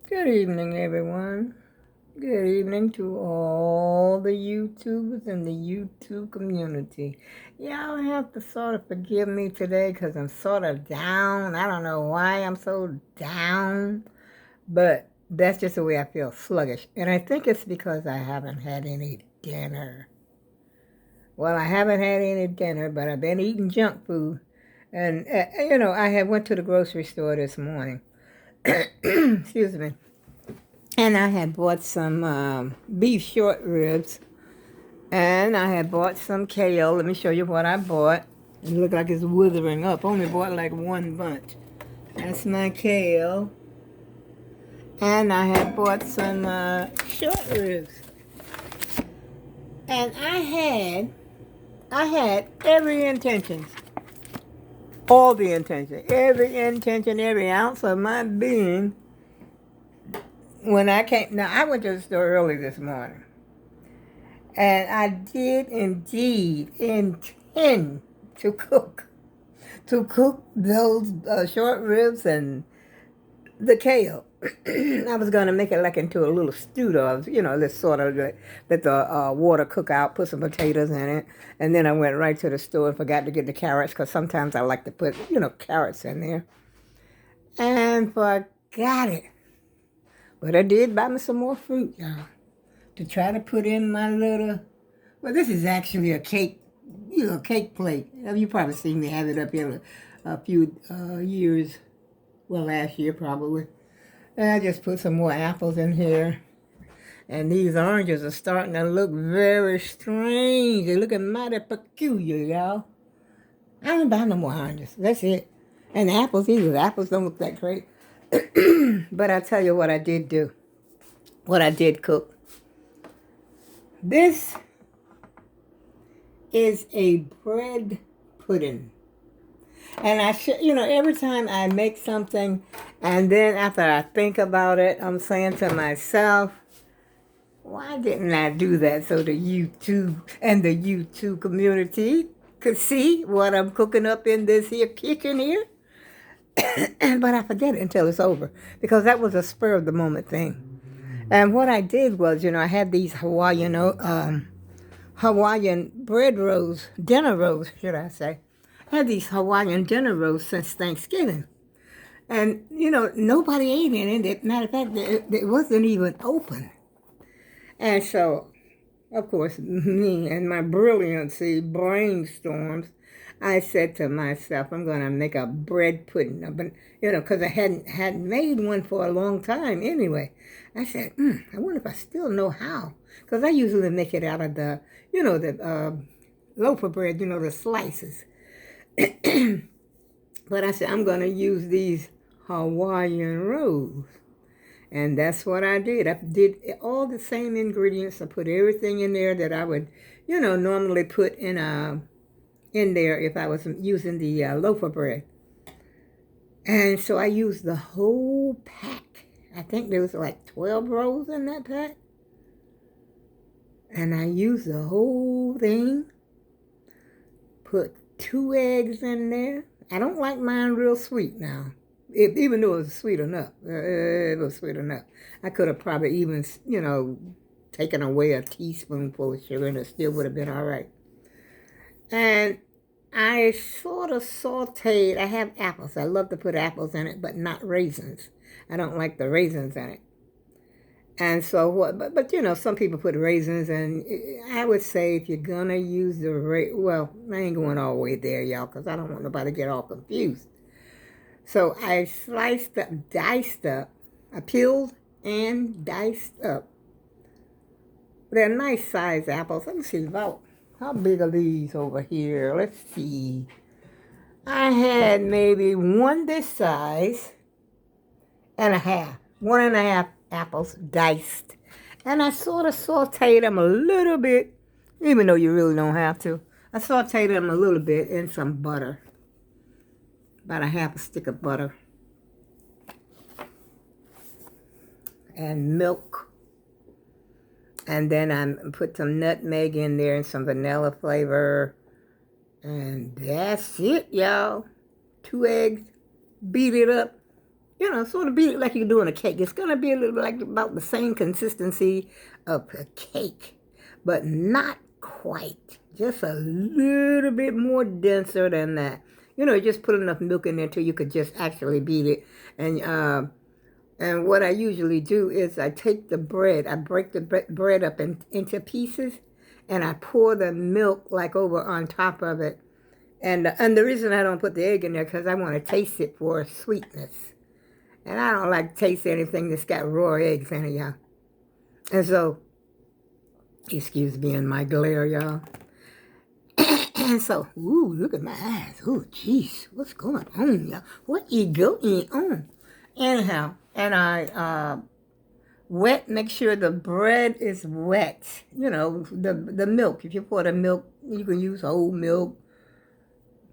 Good evening, everyone. Good evening to all the YouTubers in the YouTube community. Y'all have to sort of forgive me today because I'm sort of down. I don't know why I'm so down, but that's just the way I feel, sluggish. And I think it's because I haven't had any dinner. Well, I haven't had any dinner, but I've been eating junk food. And, I had went to the grocery store this morning. Excuse me. And I had bought some beef short ribs. And I had bought some kale. Let me show you what I bought. It looked like it's withering up. Only bought like one bunch. That's my kale. And I had bought some short ribs. And I had every intention, all the intention, every ounce of my being when I came. Now, I went to the store early this morning. And I did indeed intend to cook those short ribs and the kale. I was going to make it like into a little stew, though. This sort of let the water cook out, put some potatoes in it. And then I went right to the store and forgot to get the carrots because sometimes I like to put, carrots in there. And forgot it. But I did buy me some more fruit, y'all, to try to put in my little. Well, this is actually a cake, cake plate. You probably seen me have it up here a few years, well, last year probably. And I just put some more apples in here. And these oranges are starting to look very strange. They're looking mighty peculiar, y'all. I don't buy no more oranges. That's it. And the apples either. The apples don't look that great. But I'll tell you what I did do. What I did cook. This is a bread pudding. And every time I make something and then after I think about it, I'm saying to myself, why didn't I do that so the YouTube and the YouTube community could see what I'm cooking up in this here kitchen here? But I forget it until it's over because that was a spur of the moment thing. And what I did was, I had these Hawaiian bread rolls, dinner rolls, should I say. I had these Hawaiian dinner rolls since Thanksgiving. And, nobody ate in it. Matter of fact, it wasn't even open. And so, of course, me and my brilliancy brainstorms, I said to myself, I'm going to make a bread pudding. But, because I hadn't made one for a long time anyway. I said, I wonder if I still know how. Because I usually make it out of the, the loaf of bread, the slices. But I said, I'm going to use these Hawaiian rolls. And that's what I did. I did all the same ingredients. I put everything in there that I would, normally put in there if I was using the loaf of bread. And so I used the whole pack. I think there was like 12 rolls in that pack. And I used the whole thing. Put 2 eggs in there. I don't like mine real sweet now. Even though it was sweet enough. It was sweet enough. I could have probably even, taken away a teaspoonful of sugar and it still would have been all right. And I sort of sauteed. I have apples. I love to put apples in it, but not raisins. I don't like the raisins in it. And so what? But some people put raisins, and I would say if you're gonna use well, I ain't going all the way there, y'all, because I don't want nobody to get all confused. So I sliced up, diced up, I peeled and diced up. They're nice size apples. Let me see about how big are these over here. Let's see. I had maybe one this size and a half, 1.5 apples diced. And I sort of sauteed them a little bit, even though you really don't have to. I sauteed them a little bit in some butter. About a half a stick of butter. And milk. And then I put some nutmeg in there and some vanilla flavor. And that's it, y'all. 2 eggs. Beat it up. You know, sort of be like you're doing a cake. It's going to be a little like about the same consistency of a cake, but not quite. Just a little bit more denser than that. You know, just put enough milk in there till you could just actually beat it. And what I usually do is I take the bread, I break the bread up into pieces, and I pour the milk like over on top of it. And the reason I don't put the egg in there because I want to taste it for sweetness. And I don't like to taste anything that's got raw eggs in it, y'all. And so, excuse me in my glare, y'all. And so, ooh, look at my eyes. Ooh, jeez, what's going on, y'all? What is going on? Anyhow, and I make sure the bread is wet. You know, the milk. If you pour the milk, you can use whole milk,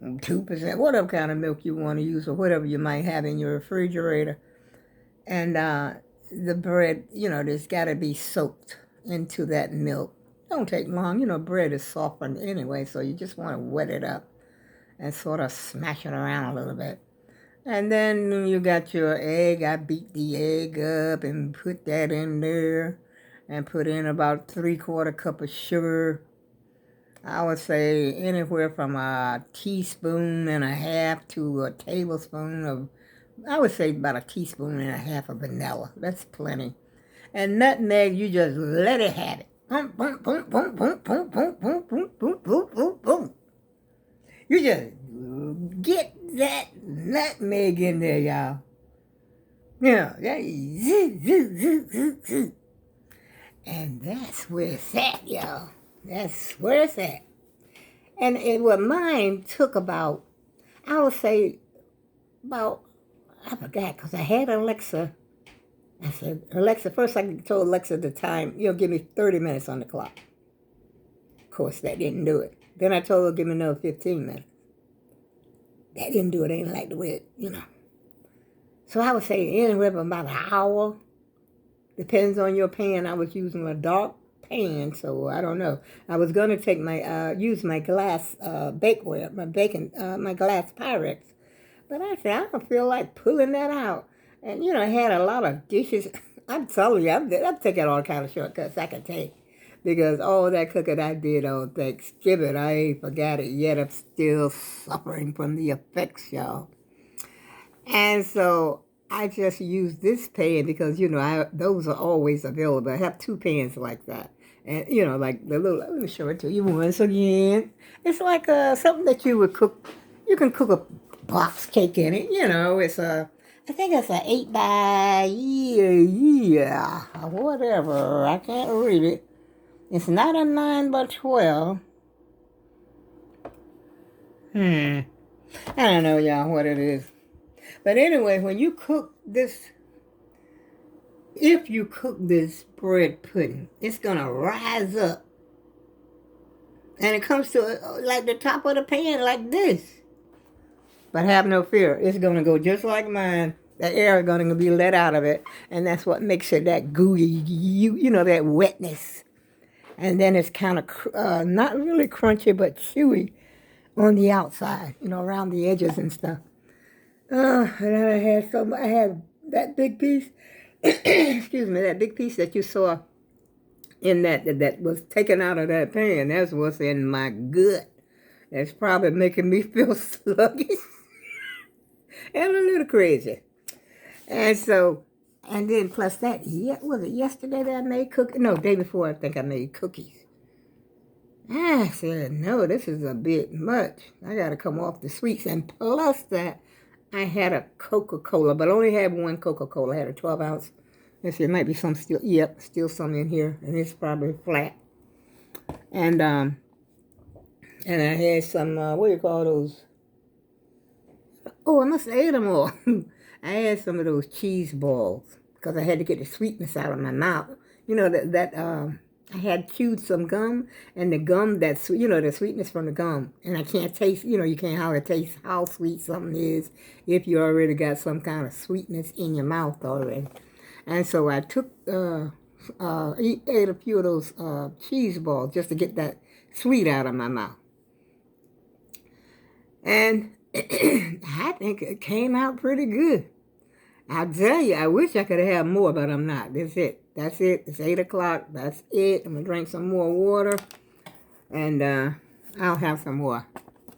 2%, whatever kind of milk you want to use, or whatever you might have in your refrigerator. And the bread, you know, there's got to be soaked into that milk. Don't take long. You know, bread is softened anyway, so you just want to wet it up and sort of smash it around a little bit. And then you got your egg. I beat the egg up and put that in there and put in about 3/4 cup of sugar. I would say anywhere from a teaspoon and a half to a tablespoon of, I would say about a teaspoon and a half of vanilla. That's plenty. And nutmeg, you just let it have it. Boom, boom, boom, boom, boom, boom, boom, boom, boom, boom, boom, boom, boom. You just get that nutmeg in there, y'all. Yeah, and that's where it's at, y'all. That's where it's at. And what mine took about, I would say about, I forgot, because I had Alexa. I said, Alexa, first I told Alexa the time, give me 30 minutes on the clock. Of course, that didn't do it. Then I told her, give me another 15 minutes. That didn't do it. I didn't like the way it, So I would say anywhere from about an hour. Depends on your pan. I was using a dark pan, so I don't know. I was going to take use my glass bakeware, my glass Pyrex. But I said, I don't feel like pulling that out. And, I had a lot of dishes. I'm telling you, I'm taking all kind of shortcuts I can take. Because all that cooking I did on Thanksgiving, I ain't forgot it yet. I'm still suffering from the effects, y'all. And so I just use this pan because, those are always available. I have 2 pans like that. And, like the little, let me show it to you once again. It's like something that you would cook. You can cook a box cake in it. It's I think it's an 8 by, whatever. I can't read it. It's not a 9 by 12. I don't know, y'all, what it is. But anyway, when you cook this, if you cook this bread pudding, it's going to rise up. And it comes to like the top of the pan like this. But have no fear. It's going to go just like mine. The air is going to be let out of it. And that's what makes it that gooey, that wetness. And then it's kind of not really crunchy, but chewy on the outside, around the edges and stuff. And then I had that big piece, excuse me, that big piece that you saw in that was taken out of that pan. That's what's in my gut. That's probably making me feel sluggish and a little crazy. And so, and then plus that, was it yesterday that I made cookies? No, day before I think I made cookies. I said, no, this is a bit much. I got to come off the sweets. And plus that, I had a Coca-Cola, but I only had one Coca-Cola. I had a 12-ounce. Let's see, it might be some still, still some in here. And it's probably flat. And I had some, what do you call those? Oh, I must have ate them all. I had some of those cheese balls because I had to get the sweetness out of my mouth. I had chewed some gum, and the gum, the sweetness from the gum. And I can't taste, you can't hardly taste how sweet something is if you already got some kind of sweetness in your mouth already. And so I took, ate a few of those cheese balls just to get that sweet out of my mouth. And I think it came out pretty good. I tell you, I wish I could have had more, but I'm not. That's it. That's it. It's 8 o'clock. That's it. I'm going to drink some more water. And I'll have some more.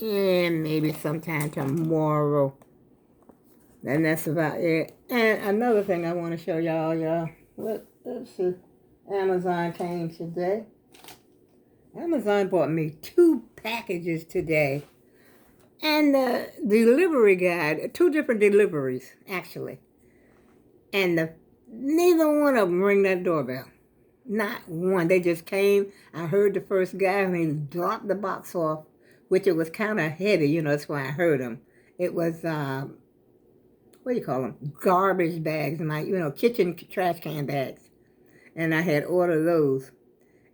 And maybe sometime tomorrow. And that's about it. And another thing I want to show y'all. Let's see. Amazon came today. Amazon bought me 2 packages today. And the delivery guy, 2 different deliveries, actually. And neither one of them ring that doorbell. Not one. They just came. I heard the first guy and he dropped the box off, which it was kind of heavy. You know, that's why I heard him. It was, what do you call them? Garbage bags, kitchen trash can bags. And I had ordered those.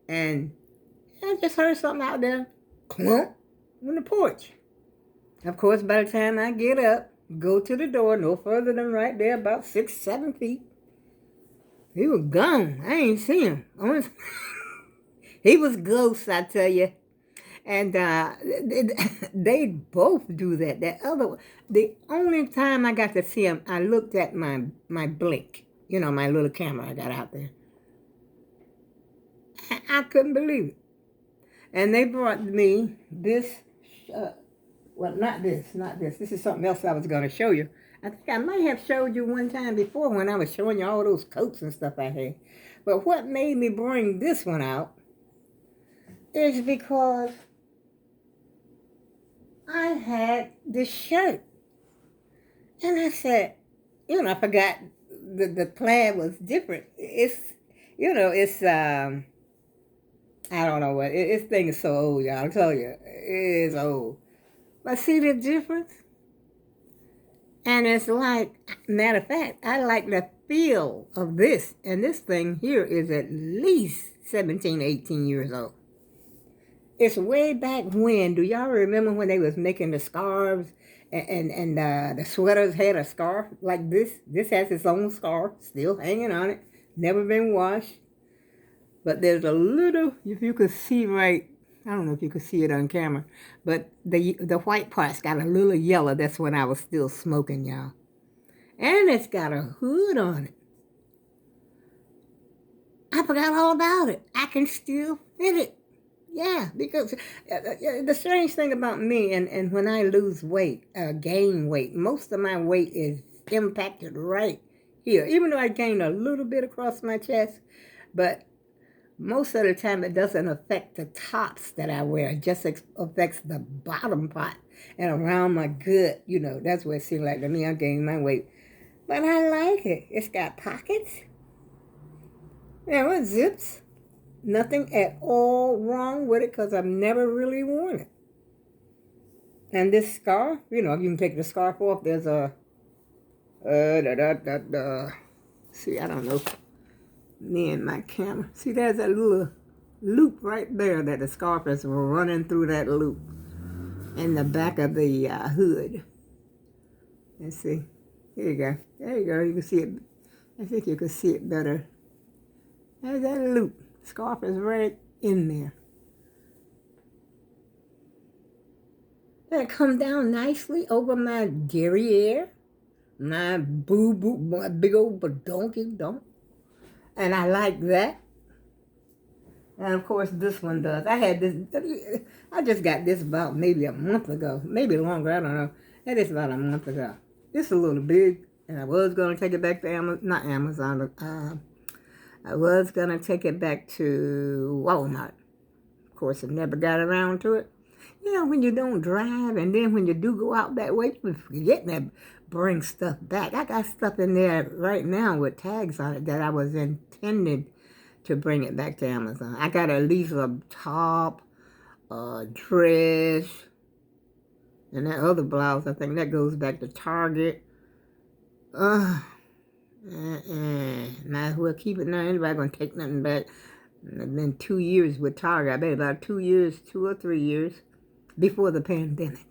And I just heard something out there, clunk, on the porch. Of course, by the time I get up, go to the door, no further than right there, about 6, 7 feet, he was gone. I ain't see him. He was ghost, I tell you. And they both do that. The only time I got to see him, I looked at my blink, my little camera I got out there. I couldn't believe it. And they brought me this, not this. This is something else I was going to show you. I think I might have showed you one time before when I was showing you all those coats and stuff I had. But what made me bring this one out is because I had this shirt. And I said, I forgot the plaid was different. It's, I don't know what, this thing is so old, y'all. I'll tell you, it is old. But see the difference? And it's like, matter of fact, I like the feel of this. And this thing here is at least 17, 18 years old. It's way back when. Do y'all remember when they was making the scarves and the sweaters had a scarf like this? This has its own scarf, still hanging on it, never been washed. But there's a little, if you could see right, I don't know if you could see it on camera, but the white part's got a little yellow. That's when I was still smoking, y'all. And it's got a hood on it. I forgot all about it. I can still fit it. Yeah, because the strange thing about me, and when I lose weight, gain weight, most of my weight is impacted right here. Even though I gained a little bit across my chest, but most of the time it doesn't affect the tops that I wear. It just affects the bottom part and around my gut. That's what it seems like to me. I gained my weight. But I like it. It's got pockets. It zips. Nothing at all wrong with it because I've never really worn it. And this scarf, if you can take the scarf off, there's a, see, I don't know. Me and my camera. See, there's that little loop right there that the scarf is running through that loop in the back of the hood. Let's see. Here you go. There you go. You can see it. I think you can see it better. There's that loop. Scarf is right in there. And it comes down nicely over my derriere, my boo-boo, my big old badonkey-donk. And I like that. And of course this one does. I just got this about maybe a month ago. Maybe longer, I don't know. That is about a month ago. It's a little big. And I was going to take it back to Amazon. I was going to take it back to Walmart. Of course, I never got around to it. When you don't drive and then when you do go out that way, you forget to bring stuff back. I got stuff in there right now with tags on it that I was intended to bring it back to Amazon. I got at least a top, a dress, and that other blouse, I think that goes back to Target. Might as well keep it now. Anybody gonna take nothing back? It's been 2 years with Target. I bet about 2 years, 2 or 3 years before the pandemic.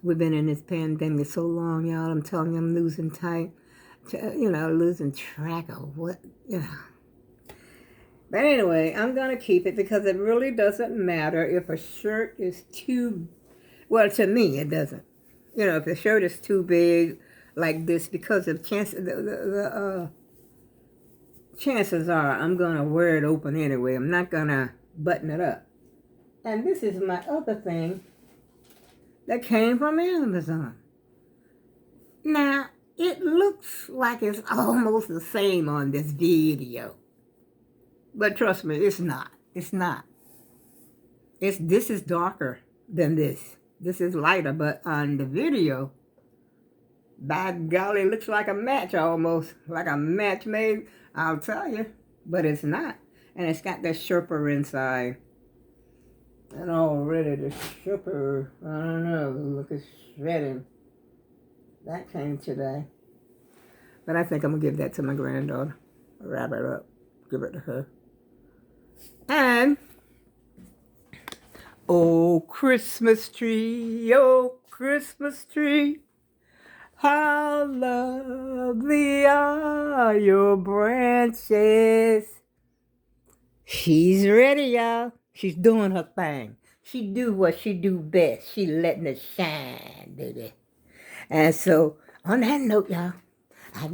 We've been in this pandemic so long, y'all. I'm telling you, I'm losing losing track of what, But anyway, I'm going to keep it because it really doesn't matter if a shirt is too, well, to me, it doesn't. If the shirt is too big, like this because of chances are I'm going to wear it open anyway. I'm not going to button it up. And this is my other thing that came from Amazon. Now, it looks like it's almost the same on this video. But trust me, it's not. It's not. This is darker than this. This is lighter, but on the video, by golly, it looks like a match almost. Like a match made, I'll tell you. But it's not. And it's got that Sherpa inside. And already the Sherpa, I don't know, look, it's shredding. That came today. But I think I'm going to give that to my granddaughter. Wrap it up. Give it to her. And, oh, Christmas tree, how lovely are your branches. She's ready, y'all. She's doing her thing. She do what she do best. She letting it shine, baby. And so, on that note, y'all,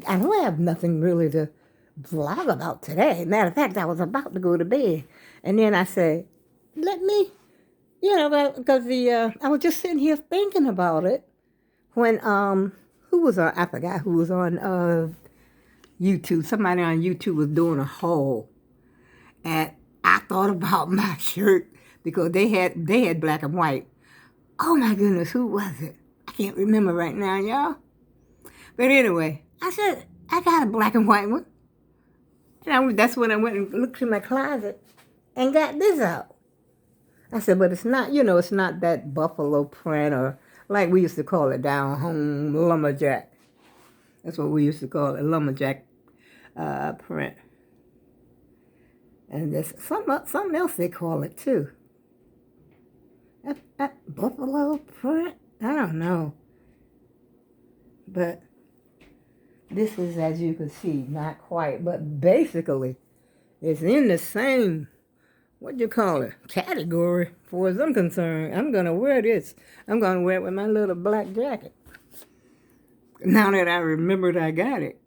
I know I have nothing really to vlog about today. Matter of fact, I was about to go to bed. And then I said, let me, because I was just sitting here thinking about it when, who was on, I forgot who was on YouTube. Somebody on YouTube was doing a haul. And I thought about my shirt because they had black and white. Oh my goodness, who was it? I can't remember right now, y'all. But anyway, I said, I got a black and white one. And that's when I went and looked in my closet and got this out. I said, but it's not, it's not that buffalo print or like we used to call it down home, lumberjack. That's what we used to call it, lumberjack print. And there's something else they call it too. That buffalo print? I don't know. But this is, as you can see, not quite, but basically it's in the same, category for as I'm concerned. I'm going to wear this. I'm going to wear it with my little black jacket. Now that I remembered I got it.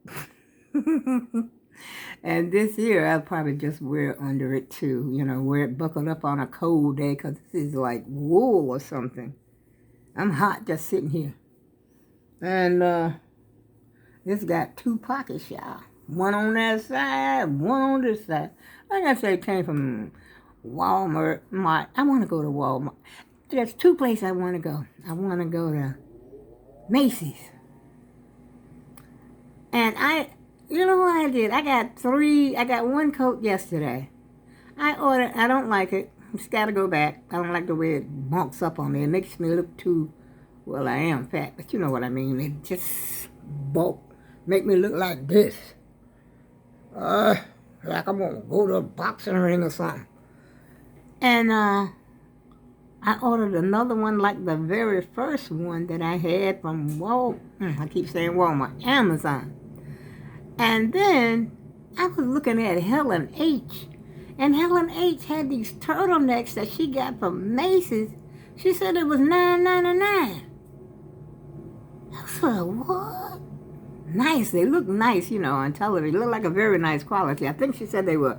And this here, I'll probably just wear it under it too. Wear it buckled up on a cold day because this is like wool or something. I'm hot just sitting here. And this got 2 pockets, y'all. One on that side, one on this side. Like I said, it came from Walmart. I want to go to Walmart. There's 2 places I want to go. I want to go to Macy's. And you know what I did? I got 1 coat yesterday. I don't like it. It's got to go back. I don't like the way it bunks up on me. It makes me look too, well, I am fat, but you know what I mean. It just make me look like this. Like I'm going to go to a boxing ring or something. And I ordered another one like the very first one that I had from Walmart, Amazon. And then I was looking at Helen H. And Helen H had these turtlenecks that she got from Macy's. She said it was $9.99. I said, what? Nice. They look nice, on television. They look like a very nice quality. I think she said they were,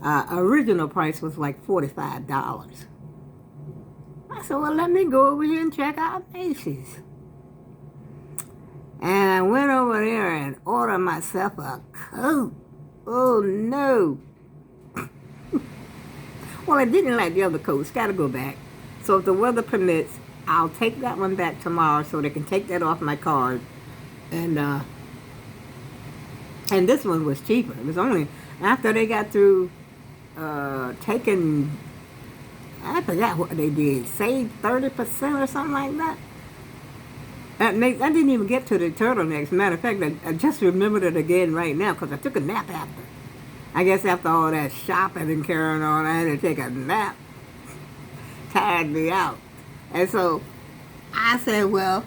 original price was like $45. I said, well, let me go over here and check out Macy's. And I went over there and ordered myself a coat. Oh, no. Well, I didn't like the other coats. Got to go back. So if the weather permits, I'll take that one back tomorrow so they can take that off my card. And this one was cheaper. It was only after they got through taking, I forgot what they did, save 30% or something like that. I didn't even get to the turtlenecks. Matter of fact, I just remembered it again right now because I took a nap after. I guess after all that shopping and carrying on, I had to take a nap. Tired me out. And so I said, well,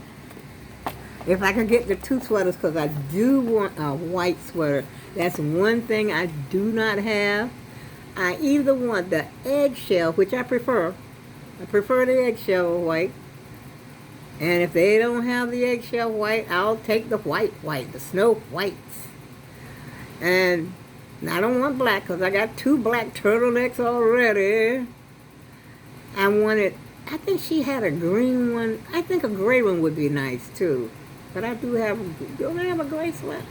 if I could get the 2 sweaters, because I do want a white sweater. That's one thing I do not have. I either want the eggshell, which I prefer. I prefer the eggshell white. And if they don't have the eggshell white, I'll take the white, the snow whites. And I don't want black because I got 2 black turtlenecks already. I think she had a green one. I think a gray one would be nice too. But I don't I have a gray sweater?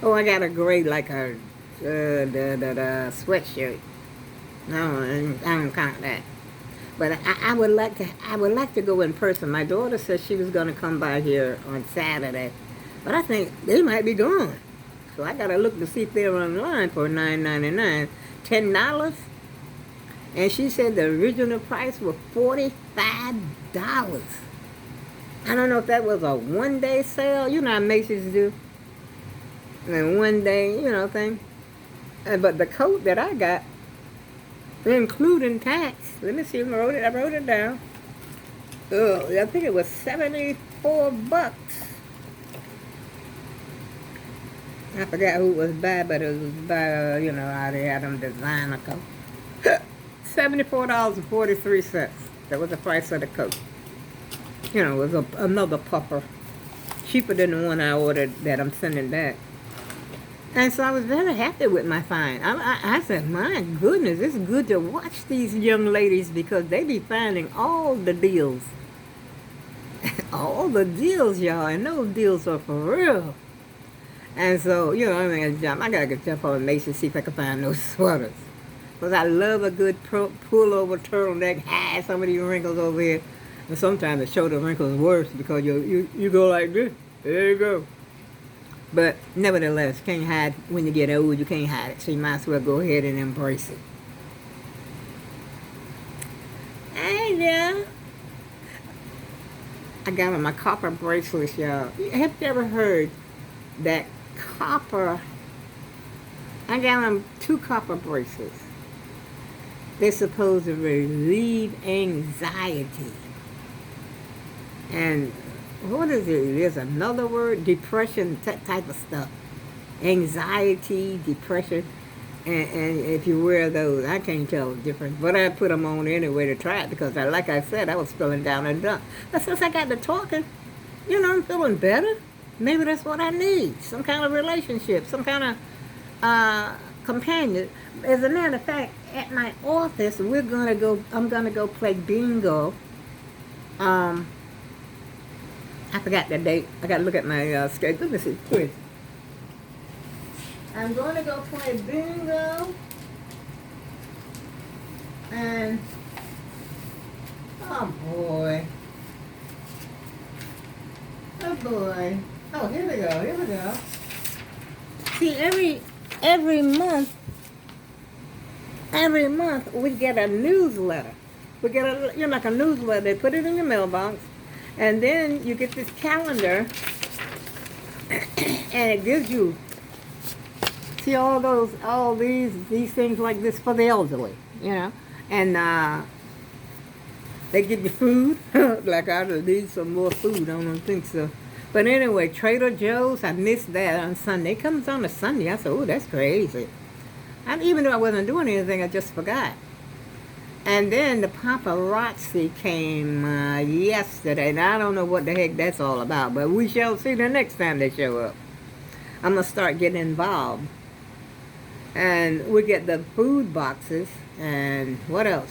Oh, I got a gray, like a sweatshirt. No, I don't count that. But I would like to go in person. My daughter said she was going to come by here on Saturday, but I think they might be gone. So I got to look to see if they're online for $9.99, $10, and she said the original price was $45. I don't know if that was a one-day sale. You know how Macy's do, and one-day, thing. But the coat that I got, including tax. Let me see if I wrote it down. Oh, I think it was $74. I forgot who it was by, but it was by, how they had them designer coat. $74.43. That was the price of the coat. It was another puffer. Cheaper than the one I ordered that I'm sending back. And so I was very happy with my find. I said, my goodness, it's good to watch these young ladies because they be finding all the deals. All the deals, y'all. And those deals are for real. And so, I got to jump on Macy's and see if I can find those sweaters. Because I love a good pullover turtleneck, hide some of these wrinkles over here. And sometimes it show the wrinkles worse because you go like this. There you go. But nevertheless, can't hide when you get old. You can't hide it, so you might as well go ahead and embrace it. Hey there. I got on my copper bracelets, y'all. Have you ever heard that copper? I got on 2 copper bracelets. They're supposed to relieve anxiety. And what is it? There's another word, depression, that type of stuff. Anxiety, depression, and if you wear those, I can't tell the difference. But I put them on anyway to try it because, like I said, I was feeling down and done. But since I got to talking, I'm feeling better. Maybe that's what I need. Some kind of relationship, some kind of companion. As a matter of fact, at my office, I'm gonna go play bingo. I forgot the date. I got to look at my schedule. Let me see, please. I'm going to go play bingo. And, oh boy. Oh boy. Oh, here we go. See, every month we get a newsletter. We get like a newsletter. They put it in your mailbox. And then you get this calendar, and it gives you, see all these things like this for the elderly, and they give you food. Like I need some more food. I don't think so. But anyway, Trader Joe's, I missed that on Sunday. It comes on a Sunday. I said, oh, that's crazy. Even though I wasn't doing anything, I just forgot. And then the paparazzi came yesterday. Now, I don't know what the heck that's all about, but we shall see the next time they show up. I'm going to start getting involved. And we get the food boxes. And what else?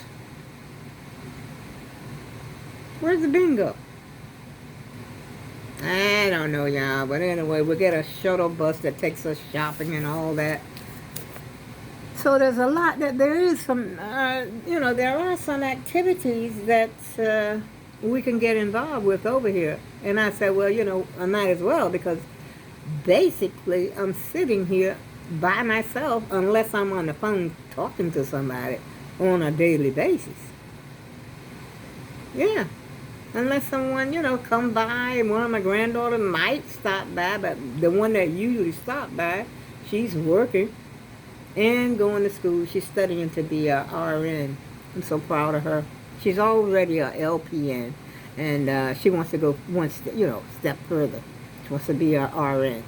Where's the bingo? I don't know, y'all. But anyway, we get a shuttle bus that takes us shopping and all that. So there's a lot that there is some, there are some activities that we can get involved with over here. And I said, well, I might as well because basically I'm sitting here by myself unless I'm on the phone talking to somebody on a daily basis. Yeah. Unless someone, come by, and one of my granddaughters might stop by, but the one that usually stops by, she's working. And going to school. She's studying to be a RN. I'm so proud of her. She's already a LPN, and she wants to go one step further. She wants to be a RN,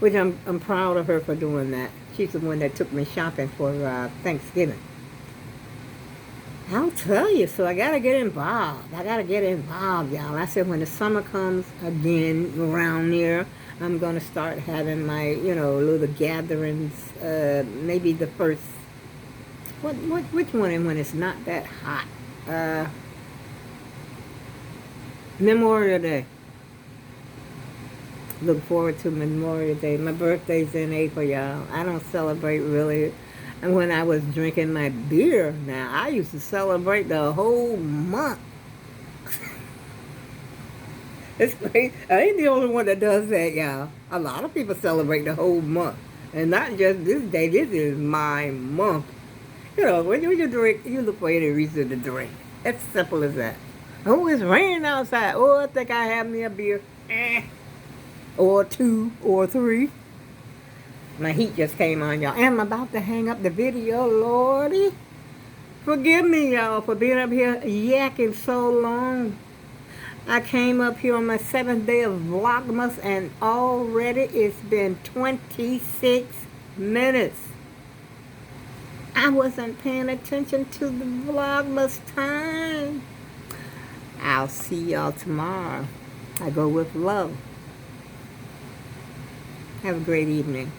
which I'm proud of her for doing that. She's the one that took me shopping for Thanksgiving. I'll tell you. So I got to get involved. I got to get involved, y'all. I said when the summer comes again around here, I'm going to start having my, little gatherings. Maybe the first, which one when it's not that hot? Memorial Day. Look forward to Memorial Day. My birthday's in April, y'all. I don't celebrate really. And when I was drinking my beer, now I used to celebrate the whole month. It's crazy. I ain't the only one that does that, y'all. A lot of people celebrate the whole month. And not just this day. This is my month. When you drink, you look for any reason to drink. It's simple as that. Oh, it's raining outside. Oh, I think I have me a beer. Or two or three. My heat just came on, y'all. And I'm about to hang up the video, Lordy. Forgive me, y'all, for being up here yakking so long. I came up here on my 7th day of Vlogmas, and already it's been 26 minutes. I wasn't paying attention to the Vlogmas time. I'll see y'all tomorrow. I go with love. Have a great evening.